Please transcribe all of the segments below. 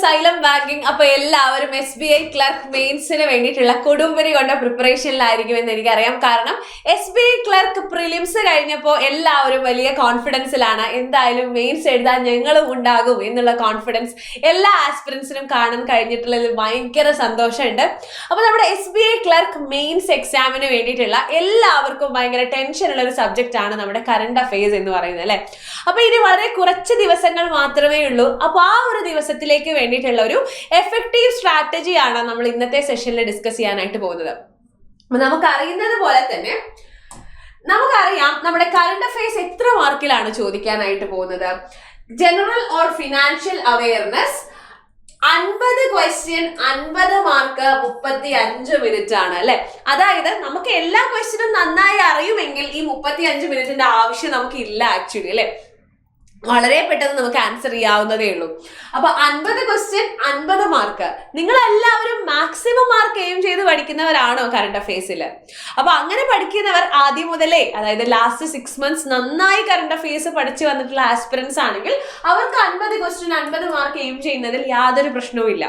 Xylem banking. അപ്പൊ എല്ലാവരും SBI clerk മെയിൻസിന് വേണ്ടിയിട്ടുള്ള കൊടുമ്പരി കൊണ്ട പ്രിപ്പറേഷനിലായിരിക്കും എന്ന് എനിക്കറിയാം. കാരണം SBI ക്ലർക്ക് പ്രിലിംസ് കഴിഞ്ഞപ്പോൾ എല്ലാവരും വലിയ കോൺഫിഡൻസിലാണ്. എന്തായാലും മെയിൻസ് എഴുതാൻ ഞങ്ങളും ഉണ്ടാകും എന്നുള്ള കോൺഫിഡൻസ് എല്ലാ ആസ്പിറൻസിനും കാണാൻ കഴിഞ്ഞിട്ടുള്ളതിൽ ഭയങ്കര സന്തോഷമുണ്ട്. അപ്പൊ നമ്മുടെ SBI ക്ലർക്ക് മെയിൻസ് എക്സാമിന് വേണ്ടിയിട്ടുള്ള എല്ലാവർക്കും ഭയങ്കര ടെൻഷൻ ഉള്ള ഒരു സബ്ജക്റ്റ് ആണ് നമ്മുടെ കറണ്ട് അഫയേഴ്സ് എന്ന് പറയുന്നത് അല്ലെ. അപ്പൊ ഇനി വളരെ കുറച്ച് ദിവസങ്ങൾ മാത്രമേ ഉള്ളൂ. അപ്പൊ ആ ഒരു ദിവസത്തിലേക്ക് വേണ്ടിയിട്ടുള്ള ഒരു എഫക്റ്റീവ് സ്ട്രാറ്റജിയാണ് നമ്മൾ ഇന്നത്തെ സെഷനിൽ ഡിസ്കസ് ചെയ്യാനായിട്ട് പോകുന്നത്. നമുക്ക് അറിയുന്നത് പോലെ തന്നെ നമുക്കറിയാം നമ്മുടെ കറണ്ട് അഫയേഴ്സ് എത്ര മാർക്കിലാണ് ചോദിക്കാനായിട്ട് പോകുന്നത്. General or financial awareness 50 question 50 mark 35 minute ആണ് അല്ലെ. അതായത് നമുക്ക് എല്ലാ ക്വസ്റ്റ്യനും നന്നായി അറിയുമെങ്കിൽ ഈ 35 മിനിറ്റിന്റെ ആവശ്യം നമുക്ക് ഇല്ല ആക്ച്വലി അല്ലെ. വളരെ പെട്ടെന്ന് നമുക്ക് ആൻസർ ചെയ്യാവുന്നതേ ഉള്ളൂ. അപ്പൊ 50 ക്വസ്റ്റ്യൻ 50 മാർക്ക്. നിങ്ങൾ എല്ലാവരും മാക്സിമം മാർക്ക് എയിം ചെയ്ത് പഠിക്കുന്നവരാണോ കറണ്ട് അഫയേഴ്സിൽ? അപ്പൊ അങ്ങനെ പഠിക്കുന്നവർ ആദ്യം മുതലേ, അതായത് ലാസ്റ്റ് 6 months നന്നായി കറണ്ട് അഫയേഴ്സ് പഠിച്ചു വന്നിട്ടുള്ള ആസ്പിറൻസ് ആണെങ്കിൽ അവർക്ക് 50 ക്വസ്റ്റ്യൻ 50 മാർക്ക് എയിം ചെയ്യുന്നതിൽ യാതൊരു പ്രശ്നവും ഇല്ല.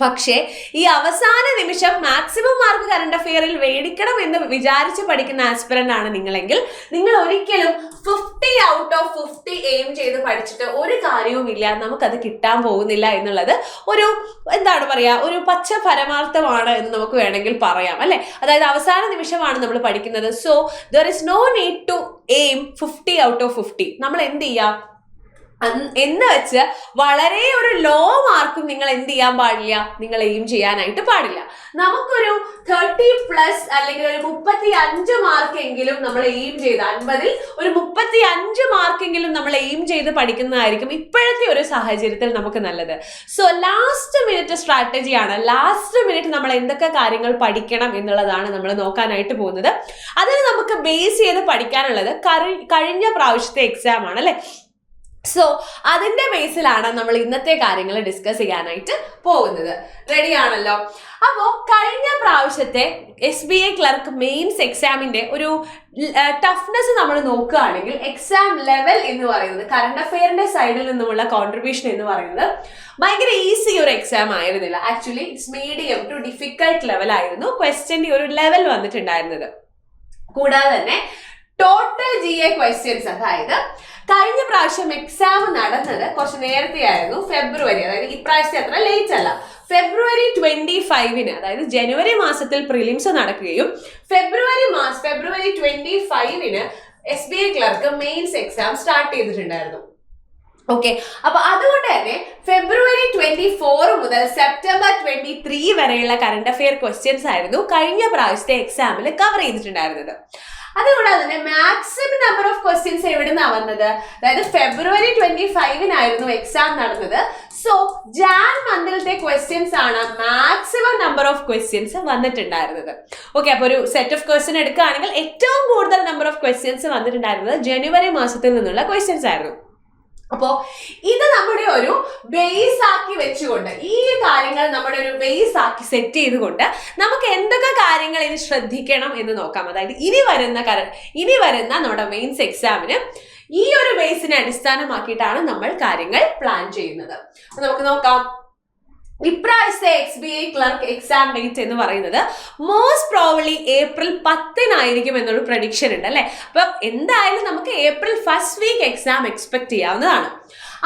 പക്ഷേ ഈ അവസാന നിമിഷം മാക്സിമം മാർക്ക് കറണ്ട് അഫെയറിൽ മേടിക്കണം എന്ന് വിചാരിച്ച് പഠിക്കുന്ന ആസ്പിറന്റ് ആണ് നിങ്ങളെങ്കിൽ നിങ്ങൾ ഒരിക്കലും 50 out of 50 എയിം ചെയ്ത് പഠിച്ചിട്ട് ഒരു കാര്യവുമില്ല, നമുക്കത് കിട്ടാൻ പോകുന്നില്ല എന്നുള്ളത് ഒരു എന്താണ് പറയാ, ഒരു പച്ച പരമാർത്ഥമാണ് എന്ന് നമുക്ക് വേണമെങ്കിൽ പറയാം അല്ലെ. അതായത് അവസാന നിമിഷമാണ് നമ്മൾ പഠിക്കുന്നത്. So there is no need to aim 50 out of 50. നമ്മൾ എന്ത് ചെയ്യാം എന്ന് വെച്ച് വളരെ ഒരു ലോ മാർക്കും നിങ്ങൾ എന്ത് ചെയ്യാൻ പാടില്ല, നിങ്ങൾ എയിം ചെയ്യാനായിട്ട് പാടില്ല. നമുക്കൊരു 30+ അല്ലെങ്കിൽ ഒരു 35 മാർക്കെങ്കിലും നമ്മൾ എയിം ചെയ്ത് 50-ൽ ഒരു 35 മാർക്കെങ്കിലും നമ്മൾ എയിം ചെയ്ത് പഠിക്കുന്നതായിരിക്കും ഇപ്പോഴത്തെ ഒരു സാഹചര്യത്തിൽ നമുക്ക് നല്ലത്. സോ ലാസ്റ്റ് മിനിറ്റ് സ്ട്രാറ്റജിയാണ്. ലാസ്റ്റ് മിനിറ്റ് നമ്മൾ എന്തൊക്കെ കാര്യങ്ങൾ പഠിക്കണം എന്നുള്ളതാണ് നമ്മൾ നോക്കാനായിട്ട് പോകുന്നത്. അതിന് നമുക്ക് ബേസ് ചെയ്ത് പഠിക്കാനുള്ളത് കഴിഞ്ഞ പ്രാവശ്യത്തെ എക്സാം ആണ് അല്ലെ. സോ അതിന്റെ ബേസിലാണ് നമ്മൾ ഇന്നത്തെ കാര്യങ്ങൾ ഡിസ്കസ് ചെയ്യാനായിട്ട് പോകുന്നത്. റെഡി ആണല്ലോ? അപ്പോൾ കഴിഞ്ഞ പ്രാവശ്യത്തെ SBI ക്ലർക്ക് മെയിൻസ് എക്സാമിന്റെ ഒരു ടഫ്നെസ് നമ്മൾ നോക്കുകയാണെങ്കിൽ എക്സാം ലെവൽ എന്ന് പറയുന്നത് കറണ്ട് അഫെയറിന്റെ സൈഡിൽ നിന്നുമുള്ള കോൺട്രിബ്യൂഷൻ എന്ന് പറയുന്നത് ഭയങ്കര ഈസി ഒരു എക്സാം ആയിരുന്നില്ല. Actually it's medium to difficult level ആയിരുന്നു ക്വസ്റ്റ്യന്റെ ഒരു ലെവൽ വന്നിട്ടുണ്ടായിരുന്നത്. കൂടാതെ തന്നെ ടോട്ടൽ GA ക്വസ്റ്റ്യൻസ്, അതായത് കഴിഞ്ഞ പ്രാവശ്യം എക്സാം നടന്നത് കുറച്ച് നേരത്തെ ആയിരുന്നു, ഫെബ്രുവരി, അതായത് ഇപ്രാവശ്യത്തെ അത്ര ലേറ്റ് അല്ല. ഫെബ്രുവരി 25-ന്, അതായത് ജനുവരി മാസത്തിൽ പ്രിലിംസ് നടക്കുകയും ഫെബ്രുവരി 25-ന് SBI clerk mains exam start ചെയ്തിട്ടുണ്ടായിരുന്നു. ഓക്കെ, അപ്പൊ അതുകൊണ്ട് തന്നെ ഫെബ്രുവരി 24 മുതൽ സെപ്റ്റംബർ 23 വരെയുള്ള കറണ്ട് അഫെയർ ക്വസ്റ്റ്യൻസ് ആയിരുന്നു കഴിഞ്ഞ പ്രാവശ്യത്തെ എക്സാമിൽ കവർ ചെയ്തിട്ടുണ്ടായിരുന്നത്. അതുകൂടാതെ തന്നെ മാക്സിമം നമ്പർ ഓഫ് ക്വസ്റ്റ്യൻസ് എവിടുന്നാണ് വന്നത്, അതായത് ഫെബ്രുവരി 25-നായിരുന്നു എക്സാം നടന്നത്. സോ ജാൻ മന്തിലത്തെ ക്വസ്റ്റ്യൻസ് ആണ് മാക്സിമം നമ്പർ ഓഫ് ക്വസ്റ്റ്യൻസ് വന്നിട്ടുണ്ടായിരുന്നത്. ഓക്കെ, അപ്പൊ ഒരു സെറ്റ് ഓഫ് ക്വസ്റ്റ്യൻ എടുക്കുകയാണെങ്കിൽ ഏറ്റവും കൂടുതൽ നമ്പർ ഓഫ് ക്വസ്റ്റ്യൻസ് വന്നിട്ടുണ്ടായിരുന്നത് ജനുവരി മാസത്തിൽ നിന്നുള്ള ക്വസ്റ്റ്യൻസ് ആയിരുന്നു. അപ്പോ ഇത് നമ്മുടെ ഒരു ബേസ് ആക്കി വെച്ചുകൊണ്ട്, ഈ കാര്യങ്ങൾ നമ്മുടെ ഒരു ബേസ് ആക്കി സെറ്റ് ചെയ്തുകൊണ്ട് നമുക്ക് എന്തൊക്കെ കാര്യങ്ങൾ ഇനി ശ്രദ്ധിക്കണം എന്ന് നോക്കാം. അതായത് ഇനി വരുന്ന നമ്മുടെ മെയിൻസ് എക്സാമിന് ഈ ഒരു ബേസിനെ അടിസ്ഥാനമാക്കിയിട്ടാണ് നമ്മൾ കാര്യങ്ങൾ പ്ലാൻ ചെയ്യുന്നത്. അപ്പൊ നമുക്ക് നോക്കാം. ഇപ്രാവശ്യത്തെ SBI ക്ലർക്ക് എക്സാം ഡേറ്റ് എന്ന് പറയുന്നത് മോസ്റ്റ് പ്രോബബ്ലി ഏപ്രിൽ 10-നായിരിക്കും എന്നൊരു പ്രഡിക്ഷൻ ഉണ്ട് അല്ലെ. അപ്പൊ എന്തായാലും നമുക്ക് April first week exam expect ചെയ്യാവുന്നതാണ്.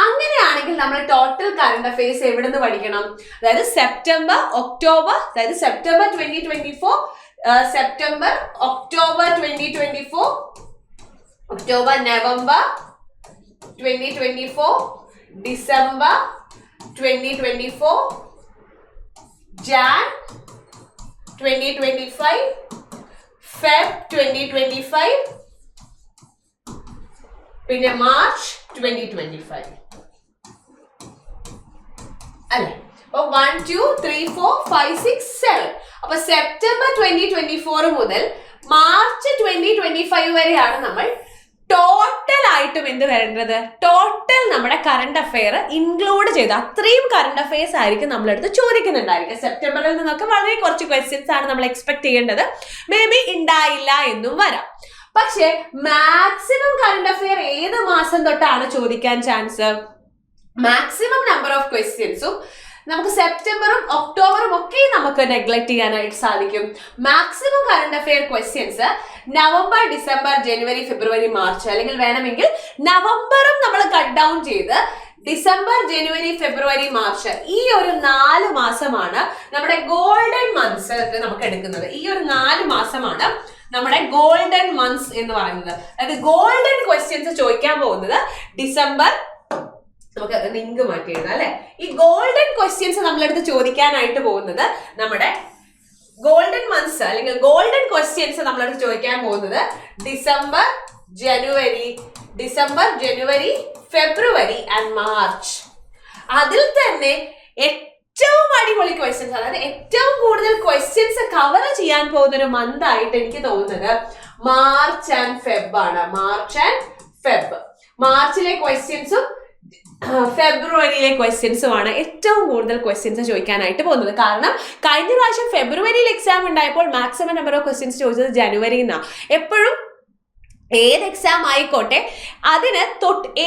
അങ്ങനെയാണെങ്കിൽ നമ്മൾ ടോട്ടൽ കറണ്ട് അഫയേഴ്സ് എവിടെ നിന്ന് പഠിക്കണം? അതായത് സെപ്റ്റംബർ, ഒക്ടോബർ, അതായത് September 2024, September, October 2024, October, November 2024, December 2024, Jan 2025, Feb 2025, പിന്നെ മാർച്ച് 2025 അല്ലെ. അപ്പൊ 1 2 3 4 5 6 7. അപ്പൊ സെപ്റ്റംബർ 2024 മുതൽ മാർച്ച് 2025 വരെയാണ് നമ്മൾ ടോട്ടൽ ആയിട്ടും എന്ത് വരേണ്ടത്, ടോട്ടൽ നമ്മുടെ കറണ്ട് അഫെയർ ഇൻക്ലൂഡ് ചെയ്ത് അത്രയും കറണ്ട് അഫെയർസ് ആയിരിക്കും നമ്മളെടുത്ത് ചോദിക്കുന്നുണ്ടായിരിക്കും. സെപ്റ്റംബറിൽ നിന്നൊക്കെ വളരെ കുറച്ച് ക്വസ്റ്റ്യൻസ് ആണ് നമ്മൾ എക്സ്പെക്ട് ചെയ്യേണ്ടത്. മേ ബി ഉണ്ടായില്ല എന്നും വരാം. പക്ഷെ മാക്സിമം കറണ്ട് അഫെയർ ഏത് മാസം തൊട്ടാണ് ചോദിക്കാൻ ചാൻസ്? മാക്സിമം നമ്പർ ഓഫ് ക്വസ്റ്റ്യൻസും നമുക്ക് സെപ്റ്റംബറും ഒക്ടോബറും ഒക്കെ നമുക്ക് നെഗ്ലക്ട് ചെയ്യാനായിട്ട് സാധിക്കും. Maximum current affair questions November, December, January, February, March, അല്ലെങ്കിൽ വേണമെങ്കിൽ നവംബറും നമ്മൾ കട്ട് ഡൗൺ ചെയ്ത് ഡിസംബർ, ജനുവരി, ഫെബ്രുവരി, മാർച്ച് ഈ ഒരു 4 മാസമാണ് നമ്മുടെ ഗോൾഡൻ മന്ത്സ് നമുക്ക് എടുക്കുന്നത്. ഈ ഒരു 4 മാസമാണ് നമ്മുടെ ഗോൾഡൻ മന്ത്സ് എന്ന് പറയുന്നത്. അതായത് ഗോൾഡൻ ക്വസ്റ്റ്യൻസ് ചോദിക്കാൻ പോകുന്നത് ഡിസംബർ, നമുക്ക് ലിങ്ക് മാറ്റി എഴുതാം അല്ലെ. ഈ ഗോൾഡൻ ക്വസ്റ്റ്യൻസ് നമ്മളെടുത്ത് ചോദിക്കാനായിട്ട് പോകുന്നത് നമ്മുടെ ഗോൾഡൻ മന്ത്സ് അല്ലെങ്കിൽ ഗോൾഡൻ ക്വസ്റ്റ്യൻസ് നമ്മളെടുത്ത് ചോദിക്കാൻ പോകുന്നത് December, January, February and March. അതിൽ തന്നെ ഏറ്റവും അടിപൊളി ക്വസ്റ്റ്യൻസ്, അതായത് ഏറ്റവും കൂടുതൽ ക്വസ്റ്റ്യൻസ് കവർ ചെയ്യാൻ പോകുന്ന ഒരു മന്ത് ആയിട്ട് എനിക്ക് തോന്നുന്നത് മാർച്ച് ആൻഡ് ഫെബ് ആണ്. മാർച്ചിലെ ക്വസ്റ്റ്യൻസും ഫെബ്രുവരിയിലെ ക്വസ്റ്റ്യൻസുമാണ് ഏറ്റവും കൂടുതൽ ക്വസ്റ്റ്യൻസ് ചോദിക്കാനായിട്ട് പോകുന്നത്. കാരണം കഴിഞ്ഞ പ്രാവശ്യം ഫെബ്രുവരിയിൽ എക്സാം ഉണ്ടായപ്പോൾ മാക്സിമം നമ്പർ ഓഫ് ക്വസ്റ്റ്യൻസ് ചോദിച്ചത് ജനുവരിയിൽ നിന്നാണ്. എപ്പോഴും ഏത് എക്സാം ആയിക്കോട്ടെ അതിന്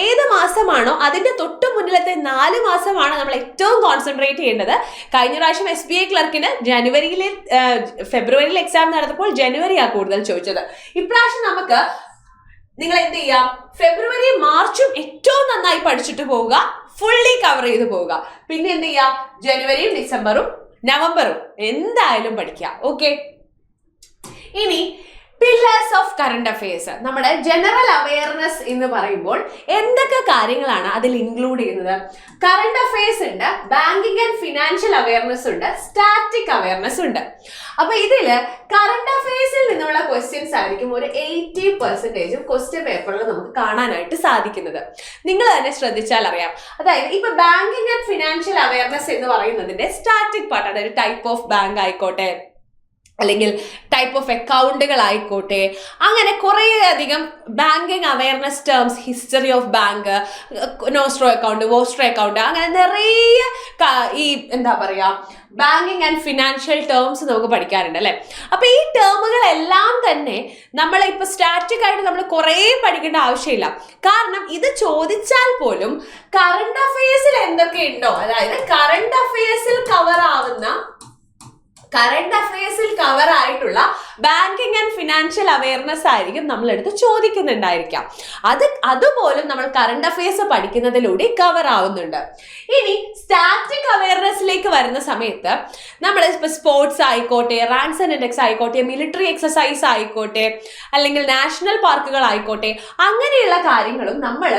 ഏത് മാസമാണോ അതിന്റെ തൊട്ട് മുന്നിലത്തെ 4 മാസമാണ് നമ്മൾ ഏറ്റവും കോൺസെൻട്രേറ്റ് ചെയ്യേണ്ടത്. കഴിഞ്ഞ പ്രാവശ്യം SBI ക്ലർക്കിന് ഫെബ്രുവരിയിൽ എക്സാം നടന്നപ്പോൾ ജനുവരിയാണ് കൂടുതൽ ചോദിച്ചത്. ഇപ്രാവശ്യം നമുക്ക് നിങ്ങൾ എന്ത് ചെയ്യാം, ഫെബ്രുവരി, മാർച്ചും ഏറ്റവും നന്നായി പഠിച്ചിട്ട് പോവുക, ഫുള്ളി കവർ ചെയ്ത് പോവുക. പിന്നെ എന്ത് ചെയ്യാം, ജനുവരിയും, ഡിസംബറും, നവംബറും എന്തായാലും പഠിക്കുക. ഓക്കെ, ഇനി പില്ലേഴ്സ് ഓഫ് കറണ്ട് അഫയേഴ്സ്. നമ്മുടെ ജനറൽ അവയർനെസ് എന്ന് പറയുമ്പോൾ എന്തൊക്കെ കാര്യങ്ങളാണ് അതിൽ ഇൻക്ലൂഡ് ചെയ്യുന്നത്? കറണ്ട് അഫയേഴ്സ് ഉണ്ട്, ബാങ്കിങ് ആൻഡ് ഫിനാൻഷ്യൽ അവയർനെസ് ഉണ്ട്, സ്റ്റാറ്റിക് അവയർനെസ് ഉണ്ട്. അപ്പൊ ഇതില് കറണ്ട് അഫയേഴ്സിൽ നിന്നുള്ള ക്വസ്റ്റ്യൻസ് ആയിരിക്കും ഒരു 80% ക്വസ്റ്റ്യൻ പേപ്പറിൽ നമുക്ക് കാണാനായിട്ട് സാധിക്കുന്നത്. നിങ്ങൾ തന്നെ ശ്രദ്ധിച്ചാൽ അറിയാം. അതായത് ഇപ്പൊ ബാങ്കിങ് ആൻഡ് ഫിനാൻഷ്യൽ അവയർനെസ് എന്ന് പറയുന്നതിന്റെ സ്റ്റാറ്റിക് പാർട്ട്, അതായത് ടൈപ്പ് ഓഫ് ബാങ്ക് ആയിക്കോട്ടെ, അല്ലെങ്കിൽ ടൈപ്പ് ഓഫ് അക്കൗണ്ടുകൾ ആയിക്കോട്ടെ, അങ്ങനെ കുറേ അധികം banking awareness terms, history of bank, nostro account, vostro account, അങ്ങനെ നിറയെ ഈ എന്താ പറയാ ബാങ്കിങ് ആൻഡ് ഫിനാൻഷ്യൽ ടേംസ് നമുക്ക് പഠിക്കാറുണ്ട് അല്ലെ. അപ്പൊ ഈ ടേമുകളെല്ലാം തന്നെ നമ്മളിപ്പോ സ്റ്റാറ്റിക് ആയിട്ട് നമ്മൾ കുറേ പഠിക്കേണ്ട ആവശ്യമില്ല. കാരണം ഇത് ചോദിച്ചാൽ പോലും കറണ്ട് അഫയേഴ്സിൽ എന്തൊക്കെ ഉണ്ടോ, അതായത് കറണ്ട് അഫയേഴ്സിൽ കവർ ആയിട്ടുള്ള ബാങ്കിങ് ആൻഡ് ഫിനാൻഷ്യൽ അവയർനെസ് ആയിരിക്കും നമ്മളെടുത്ത് ചോദിക്കുന്നുണ്ടായിരിക്കാം. അതുപോലും നമ്മൾ കറണ്ട് അഫയേഴ്സ് പഠിക്കുന്നതിലൂടെ കവർ ആവുന്നുണ്ട്. ഇനി സ്റ്റാറ്റിക് അവയർനെസ്സിലേക്ക് വരുന്ന സമയത്ത് നമ്മൾ ഇപ്പൊ സ്പോർട്സ് ആയിക്കോട്ടെ, റാങ്ക്സ് ആൻഡ് ഇൻഡെക്സ് ആയിക്കോട്ടെ, മിലിറ്ററി എക്സസൈസ് ആയിക്കോട്ടെ, അല്ലെങ്കിൽ നാഷണൽ പാർക്കുകൾ ആയിക്കോട്ടെ, അങ്ങനെയുള്ള കാര്യങ്ങളും നമ്മൾ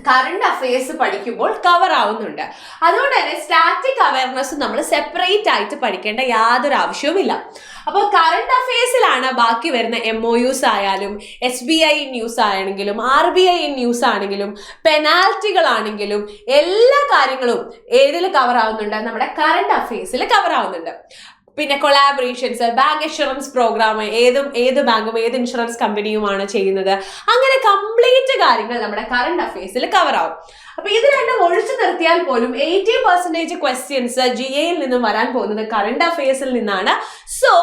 കറണ്ട് അഫയേഴ്സ് പഠിക്കുമ്പോൾ കവർ ആവുന്നുണ്ട്. അതുകൊണ്ട് തന്നെ സ്റ്റാറ്റിക് അവയർനെസ് നമ്മൾ സെപ്പറേറ്റ് ആയിട്ട് പഠിക്കേണ്ട യാതൊരു ആവശ്യവുമില്ല. അപ്പോൾ കറണ്ട് അഫയേഴ്സിലാണ് ബാക്കി വരുന്ന MOUs ആയാലും, SBI ന്യൂസ് ആണെങ്കിലും, RBI ന്യൂസ് ആണെങ്കിലും, പെനാൽറ്റികളാണെങ്കിലും എല്ലാ കാര്യങ്ങളും ഏതിൽ കവർ ആവുന്നുണ്ട്, നമ്മുടെ കറണ്ട് അഫയേഴ്സിൽ കവർ ആവുന്നുണ്ട്. പിന്നെ കൊളാബറേഷൻസ്, ബാങ്ക് ഇൻഷുറൻസ് പ്രോഗ്രാം, ഏത് ബാങ്കും ഏത് ഇൻഷുറൻസ് കമ്പനിയുമാണ് ചെയ്യുന്നത്, അങ്ങനെ കംപ്ലീറ്റ് കാര്യങ്ങൾ നമ്മുടെ കറണ്ട് അഫയേഴ്സിൽ കവർ ആവും. അപ്പൊ ഇത് രണ്ടും ഒഴിച്ചു നിർത്തിയാൽ പോലും 80% ക്വസ്റ്റ്യൻസ് GAയിൽ നിന്നും വരാൻ പോകുന്നത് കറണ്ട് അഫയേഴ്സിൽ നിന്നാണ്. സോ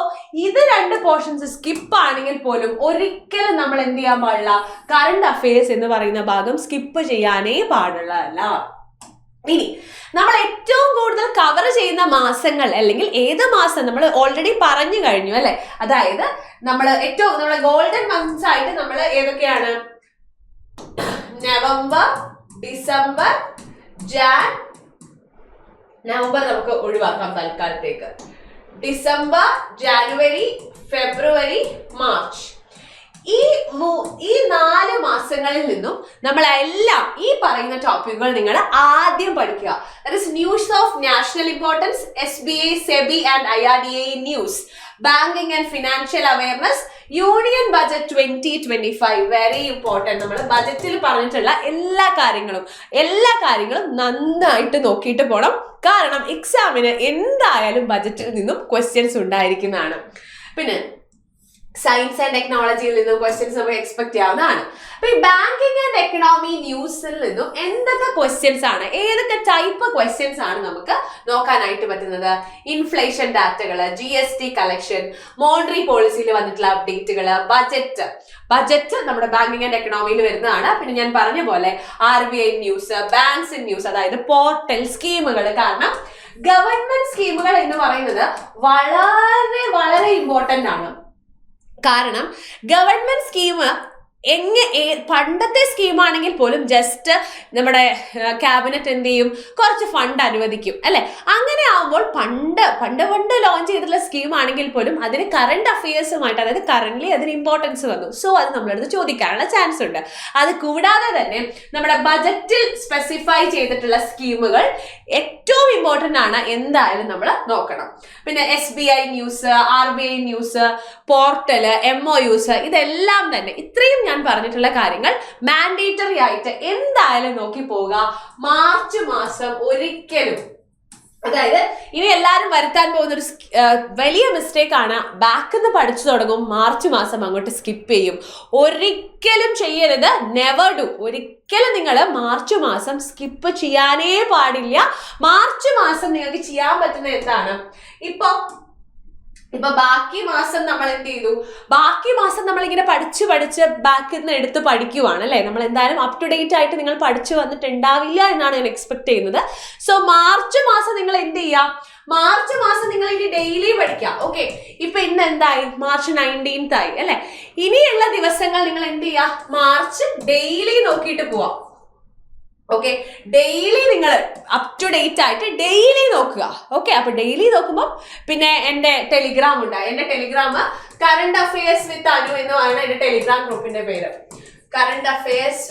ഇത് 2 പോർഷൻസ് സ്കിപ്പ് ആണെങ്കിൽ പോലും ഒരിക്കലും നമ്മൾ എന്ത് ചെയ്യാൻ പാടില്ല, കറണ്ട് അഫയേഴ്സ് എന്ന് പറയുന്ന ഭാഗം സ്കിപ്പ് ചെയ്യാനേ പാടുള്ളതല്ല. ഇനി നമ്മൾ ഏറ്റവും കൂടുതൽ കവർ ചെയ്യുന്ന മാസങ്ങൾ, അല്ലെങ്കിൽ ഏത് മാസം നമ്മൾ ഓൾറെഡി പറഞ്ഞു കഴിഞ്ഞു അല്ലെ. അതായത് നമ്മുടെ ഗോൾഡൻ മന്ത്സ് ആയിട്ട് നമ്മൾ ഏതൊക്കെയാണ്, നവംബർ, ഡിസംബർ, നവംബർ നമുക്ക് ഒഴിവാക്കാം തൽക്കാലത്തേക്ക്, ഡിസംബർ, ജനുവരി, ഫെബ്രുവരി, മാർച്ച്, ഈ 4 മാസങ്ങളിൽ നിന്നും നമ്മളെല്ലാം ഈ പറയുന്ന ടോപ്പിക്കുകൾ നിങ്ങൾ ആദ്യം പഠിക്കുക. That is news of national importance, SBI, SEBI and IRDA news, banking and financial awareness, union budget 2025 very important. നമ്മൾ ബജറ്റിൽ പറഞ്ഞിട്ടുള്ള എല്ലാ കാര്യങ്ങളും നന്നായിട്ട് നോക്കിയിട്ട് പോകണം. കാരണം എക്സാമിന് എന്തായാലും ബജറ്റിൽ നിന്നും ക്വസ്റ്റ്യൻസ് ഉണ്ടായിരിക്കുന്നതാണ്. പിന്നെ സയൻസ് ആൻഡ് ടെക്നോളജിയിൽ നിന്നും ക്വസ്റ്റ്യൻസ് നമുക്ക് എക്സ്പെക്ട് ചെയ്യാവുന്നതാണ്. അപ്പൊ ഈ ബാങ്കിങ് ആൻഡ് എക്കണോമി ന്യൂസിൽ നിന്നും എന്തൊക്കെ ക്വസ്റ്റ്യൻസ് ആണ്, ഏതൊക്കെ ടൈപ്പ് ക്വസ്റ്റ്യൻസ് ആണ് നമുക്ക് നോക്കാനായിട്ട് പറ്റുന്നത്? ഇൻഫ്ലേഷൻ ഡാറ്റകള്, GST കളക്ഷൻ, മോണിറ്ററി പോളിസിയിൽ വന്നിട്ടുള്ള അപ്ഡേറ്റുകള്, ബജറ്റ് നമ്മുടെ ബാങ്കിങ് ആൻഡ് എക്കണോമിയിൽ വരുന്നതാണ്. പിന്നെ ഞാൻ പറഞ്ഞ പോലെ RBI ന്യൂസ്, ബാങ്ക്സ് ന്യൂസ്, അതായത് പോർട്ടൽ സ്കീമുകൾ. കാരണം ഗവൺമെന്റ് സ്കീമുകൾ എന്ന് പറയുന്നത് വളരെ വളരെ ഇമ്പോർട്ടന്റ് ആണ്. കാരണം ഗവൺമെന്റ് സ്കീം പണ്ടത്തെ സ്കീമാണെങ്കിൽ പോലും ജസ്റ്റ് നമ്മുടെ ക്യാബിനറ്റ് എന്ത് ചെയ്യും, കുറച്ച് ഫണ്ട് അനുവദിക്കും അല്ലെ. അങ്ങനെ ആവുമ്പോൾ പണ്ട് ലോഞ്ച് ചെയ്തിട്ടുള്ള സ്കീം ആണെങ്കിൽ പോലും അതിന് കറണ്ട് അഫയേഴ്സുമായിട്ട്, അതായത് കറന്റ്ലി അതിന് ഇമ്പോർട്ടൻസ് വന്നു. സോ അത് നമ്മളടുത്ത് ചോദിക്കാനുള്ള ചാൻസ് ഉണ്ട്. അത് കൂടാതെ തന്നെ നമ്മുടെ ബജറ്റിൽ സ്പെസിഫൈ ചെയ്തിട്ടുള്ള സ്കീമുകൾ ഏറ്റവും ഇമ്പോർട്ടന്റ് ആണ്, എന്തായാലും നമ്മൾ നോക്കണം. പിന്നെ SBI news, RBI news, portal, MOUs, ഇതെല്ലാം തന്നെ ഇത്രയും ഞാൻ പറഞ്ഞിട്ടുള്ള കാര്യങ്ങൾ മാൻഡേറ്ററി ആയിട്ട് എന്തായാലും നോക്കി പോവുക. മാർച്ച് മാസം ഒരിക്കലും, അതായത് ഇനി എല്ലാവരും വരുത്താൻ പോകുന്ന ഒരു വലിയ മിസ്റ്റേക്ക് ആണ്, ബാക്കിൽ നിന്ന് പഠിച്ചു തുടങ്ങും, മാർച്ച് മാസം അങ്ങോട്ട് സ്കിപ്പ് ചെയ്യും. ഒരിക്കലും ചെയ്യരുത്, നെവർ ഡു. ഒരിക്കലും നിങ്ങൾ മാർച്ച് മാസം സ്കിപ്പ് ചെയ്യാനേ പാടില്ല. മാർച്ച് മാസം നിങ്ങൾക്ക് ചെയ്യാൻ പറ്റുന്ന എന്താണ്, ഇപ്പൊ ബാക്കി മാസം നമ്മൾ എന്ത് ചെയ്തു, ബാക്കി മാസം നമ്മളിങ്ങനെ പഠിച്ച് ബാക്കിൽ നിന്ന് എടുത്ത് പഠിക്കുവാണ് അല്ലെ. നമ്മൾ എന്തായാലും അപ് ടു ഡേറ്റ് ആയിട്ട് നിങ്ങൾ പഠിച്ചു വന്നിട്ടുണ്ടാവില്ല എന്നാണ് ഞാൻ എക്സ്പെക്ട് ചെയ്യുന്നത്. സോ മാർച്ച് മാസം നിങ്ങൾ എന്ത് ചെയ്യാം, മാർച്ച് മാസം നിങ്ങൾ ഇനി ഡെയിലി പഠിക്കാം. ഓക്കെ, ഇപ്പൊ ഇന്ന് എന്തായി, മാർച്ച് 19th ആയി അല്ലെ. ഇനിയുള്ള ദിവസങ്ങൾ നിങ്ങൾ എന്ത് ചെയ്യാ, മാർച്ച് ഡെയിലി നോക്കിയിട്ട് പോവാം. ഓക്കെ, ഡെയിലി നിങ്ങൾ അപ് ടു ഡേറ്റ് ആയിട്ട് ഡെയിലി നോക്കുക. ഓക്കെ, അപ്പൊ ഡെയിലി നോക്കുമ്പോൾ പിന്നെ എൻ്റെ ടെലിഗ്രാം ഉണ്ട്. എൻ്റെ ടെലിഗ്രാം കറണ്ട് അഫയേഴ്സ് വിത്ത് അനു എന്ന് പറയുന്ന എൻ്റെ ടെലിഗ്രാം ഗ്രൂപ്പിന്റെ പേര്. കറണ്ട് അഫയേഴ്സ്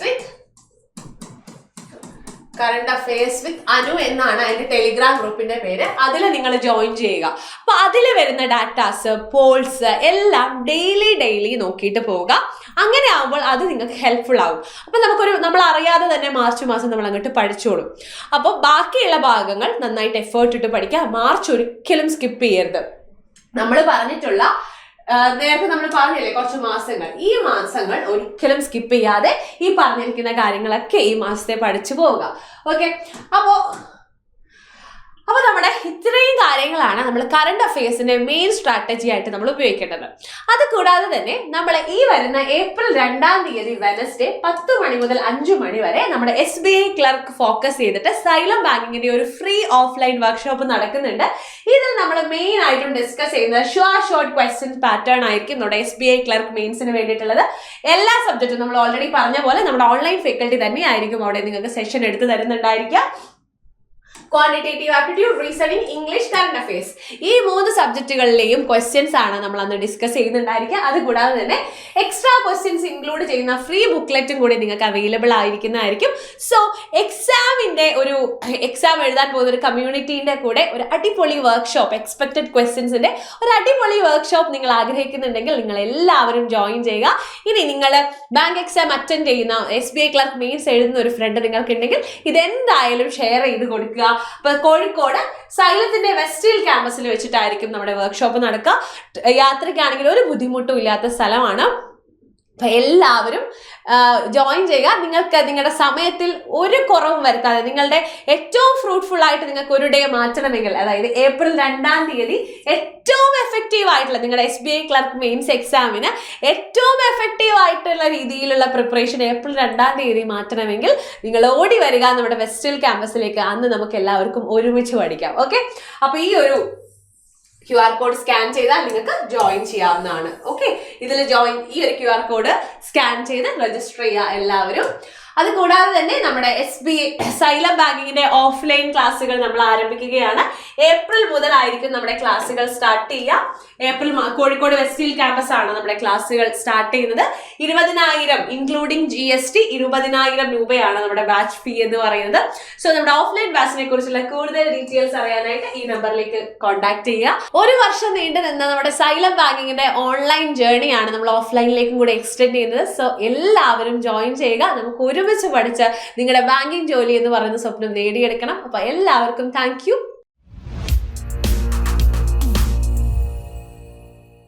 വിത്ത് അനു എന്നാണ് അതിന്റെ ടെലിഗ്രാം ഗ്രൂപ്പിന്റെ പേര്. അതിൽ നിങ്ങൾ ജോയിൻ ചെയ്യുക. അപ്പൊ അതിൽ വരുന്ന ഡാറ്റാസ്, പോൾസ് എല്ലാം ഡെയിലി നോക്കിയിട്ട് പോവുക. അങ്ങനെ ആകുമ്പോൾ അത് നിങ്ങൾക്ക് ഹെൽപ്ഫുൾ ആവും. അപ്പൊ നമ്മൾ അറിയാതെ തന്നെ മാർച്ച് മാസം നമ്മൾ അങ്ങോട്ട് പഠിച്ചോളും. അപ്പോൾ ബാക്കിയുള്ള ഭാഗങ്ങൾ നന്നായിട്ട് എഫേർട്ട് ഇട്ട് പഠിക്കുക. മാർച്ച് ഒരിക്കലും സ്കിപ്പ് ചെയ്യരുത്. നമ്മൾ പറഞ്ഞിട്ടുള്ള നേരത്തെ നമ്മൾ പറഞ്ഞില്ലേ കുറച്ച് മാസങ്ങൾ, ഈ മാസങ്ങൾ ഒരിക്കലും സ്കിപ്പ് ചെയ്യാതെ ഈ പറഞ്ഞിരിക്കുന്ന കാര്യങ്ങളൊക്കെ ഈ മാസത്തെ പഠിച്ചു പോവുക. ഓക്കെ, അപ്പോൾ നമ്മുടെ ഇത്രയും കാര്യങ്ങളാണ് നമ്മൾ കറണ്ട് അഫയേഴ്സിന്റെ മെയിൻ സ്ട്രാറ്റജി ആയിട്ട് നമ്മൾ ഉപയോഗിക്കേണ്ടത്. അത് കൂടാതെ തന്നെ നമ്മൾ ഈ വരുന്ന ഏപ്രിൽ 2 വെനസ്ഡേ 10 മണി മുതൽ 5 മണി വരെ നമ്മുടെ SBI ക്ലർക്ക് ഫോക്കസ് ചെയ്തിട്ട് സൈലം ബാങ്കിങ്ങിന്റെ ഒരു ഫ്രീ ഓഫ്ലൈൻ വർക്ക്ഷോപ്പ് നടക്കുന്നുണ്ട്. ഇതിൽ നമ്മൾ മെയിൻ ആയിട്ടും ഡിസ്കസ് ചെയ്യുന്നത് ഷോർട്ട് ക്വസ്റ്റ്യൻസ് പാറ്റേൺ ആയിരിക്കും നമ്മുടെ SBI ക്ലർക്ക് മെയിൻസിന് വേണ്ടിയിട്ടുള്ളത്. എല്ലാ സബ്ജക്റ്റും നമ്മൾ ഓൾറെഡി പറഞ്ഞ പോലെ നമ്മുടെ ഓൺലൈൻ ഫാക്കൽറ്റി തന്നെ ആയിരിക്കും അവിടെ നിങ്ങൾക്ക് സെഷൻ എടുത്ത് തരുന്നുണ്ടായിരിക്കുക. Quantitative aptitude, reasoning, English, current affairs, ഈ 3 സബ്ജക്റ്റുകളിലെയും ക്വസ്റ്റ്യൻസ് ആണ് നമ്മൾ അന്ന് ഡിസ്കസ് ചെയ്യുന്നുണ്ടായിരിക്കുക. അതുകൂടാതെ തന്നെ എക്സ്ട്രാ ക്വസ്റ്റ്യൻസ് ഇൻക്ലൂഡ് ചെയ്യുന്ന ഫ്രീ ബുക്ക്ലെറ്റും കൂടി നിങ്ങൾക്ക് അവൈലബിൾ ആയിരിക്കുന്നതായിരിക്കും. സോ എക്സാം എഴുതാൻ പോകുന്ന ഒരു കമ്മ്യൂണിറ്റീന്റെ കൂടെ ഒരു അടിപൊളി വർക്ക്ഷോപ്പ്, എക്സ്പെക്റ്റഡ് ക്വസ്റ്റ്യൻസിന്റെ ഒരു അടിപൊളി വർക്ക്ഷോപ്പ് നിങ്ങൾ ആഗ്രഹിക്കുന്നുണ്ടെങ്കിൽ നിങ്ങൾ എല്ലാവരും ജോയിൻ ചെയ്യുക. ഇനി നിങ്ങൾ ബാങ്ക് എക്സാം അറ്റൻഡ് ചെയ്യുന്ന SBI ക്ലർക്ക് മെയിൻസ് എഴുതുന്ന ഒരു ഫ്രണ്ട് നിങ്ങൾക്കുണ്ടെങ്കിൽ ഇതെന്തായാലും ഷെയർ ചെയ്ത് കൊടുക്കുക. അപ്പൊ കോഴിക്കോട് സൈലത്തിന്റെ വെസ്റ്റ് ഹിൽ ക്യാമ്പസിൽ വെച്ചിട്ടായിരിക്കും നമ്മുടെ വർക്ക്ഷോപ്പ് നടക്കുക. യാത്രയ്ക്കാണെങ്കിൽ ഒരു ബുദ്ധിമുട്ടും ഇല്ലാത്ത സ്ഥലമാണ്. അപ്പൊ എല്ലാവരും ജോയിൻ ചെയ്യുക. നിങ്ങൾക്ക് നിങ്ങളുടെ സമയത്തിൽ ഒരു കുറവും വരുത്താതെ നിങ്ങളുടെ ഏറ്റവും ഫ്രൂട്ട്ഫുൾ ആയിട്ട് നിങ്ങൾക്ക് ഒരു ഡേ മാറ്റണമെങ്കിൽ, അതായത് ഏപ്രിൽ 2 ഏറ്റവും എഫക്റ്റീവ് ആയിട്ടുള്ള നിങ്ങളുടെ SBI ക്ലർക്ക് മെയിൻസ് എക്സാമിന് ഏറ്റവും എഫക്റ്റീവ് ആയിട്ടുള്ള രീതിയിലുള്ള പ്രിപ്പറേഷൻ ഏപ്രിൽ 2 മാറ്റണമെങ്കിൽ നിങ്ങൾ ഓടി വരിക നമ്മുടെ വെസ്റ്റ് ഹിൽ ക്യാമ്പസിലേക്ക്. അന്ന് നമുക്ക് എല്ലാവർക്കും ഒരുമിച്ച് പഠിക്കാം. ഓക്കെ, അപ്പൊ ഈ ഒരു QR കോഡ് സ്കാൻ ചെയ്താൽ നിങ്ങൾക്ക് ജോയിൻ ചെയ്യാവുന്നതാണ്. ഓക്കെ, ഈ ഒരു QR കോഡ് സ്കാൻ ചെയ്ത് രജിസ്റ്റർ ചെയ്യുക എല്ലാവരും. അത് കൂടാതെ തന്നെ നമ്മുടെ SBI സൈലം ബാങ്കിങ്ങിന്റെ ഓഫ്ലൈൻ ക്ലാസ്സുകൾ നമ്മൾ ആരംഭിക്കുകയാണ്. ഏപ്രിൽ മുതലായിരിക്കും നമ്മുടെ ക്ലാസ്സുകൾ സ്റ്റാർട്ട് ചെയ്യുക. കോഴിക്കോട് വെസ്റ്റ് ഹിൽ ക്യാമ്പസ് ആണ് നമ്മുടെ ക്ലാസ്സുകൾ സ്റ്റാർട്ട് ചെയ്യുന്നത്. 20,000 ഇൻക്ലൂഡിംഗ് GST 20,000 രൂപയാണ് നമ്മുടെ ബാച്ച് ഫീ എന്ന് പറയുന്നത്. സോ നമ്മുടെ ഓഫ്ലൈൻ ബാച്ചിനെ കുറിച്ചുള്ള കൂടുതൽ ഡീറ്റെയിൽസ് അറിയാനായിട്ട് ഈ നമ്പറിലേക്ക് കോൺടാക്ട് ചെയ്യുക. 1 വർഷം നീണ്ടു നിന്ന നമ്മുടെ സൈലം ബാങ്കിങ്ങിന്റെ ഓൺലൈൻ ജേർണിയാണ് നമ്മൾ ഓഫ്ലൈനിലേക്കും കൂടെ എക്സ്റ്റെൻഡ് ചെയ്യുന്നത്. സോ എല്ലാവരും ജോയിൻ ചെയ്യുക. നമുക്ക് ഒരുമിച്ച് പഠിച്ച് നിങ്ങളുടെ ബാങ്കിങ് ജോലി എന്ന് പറയുന്ന സ്വപ്നം നേടിയെടുക്കണം. അപ്പൊ എല്ലാവർക്കും താങ്ക് യു.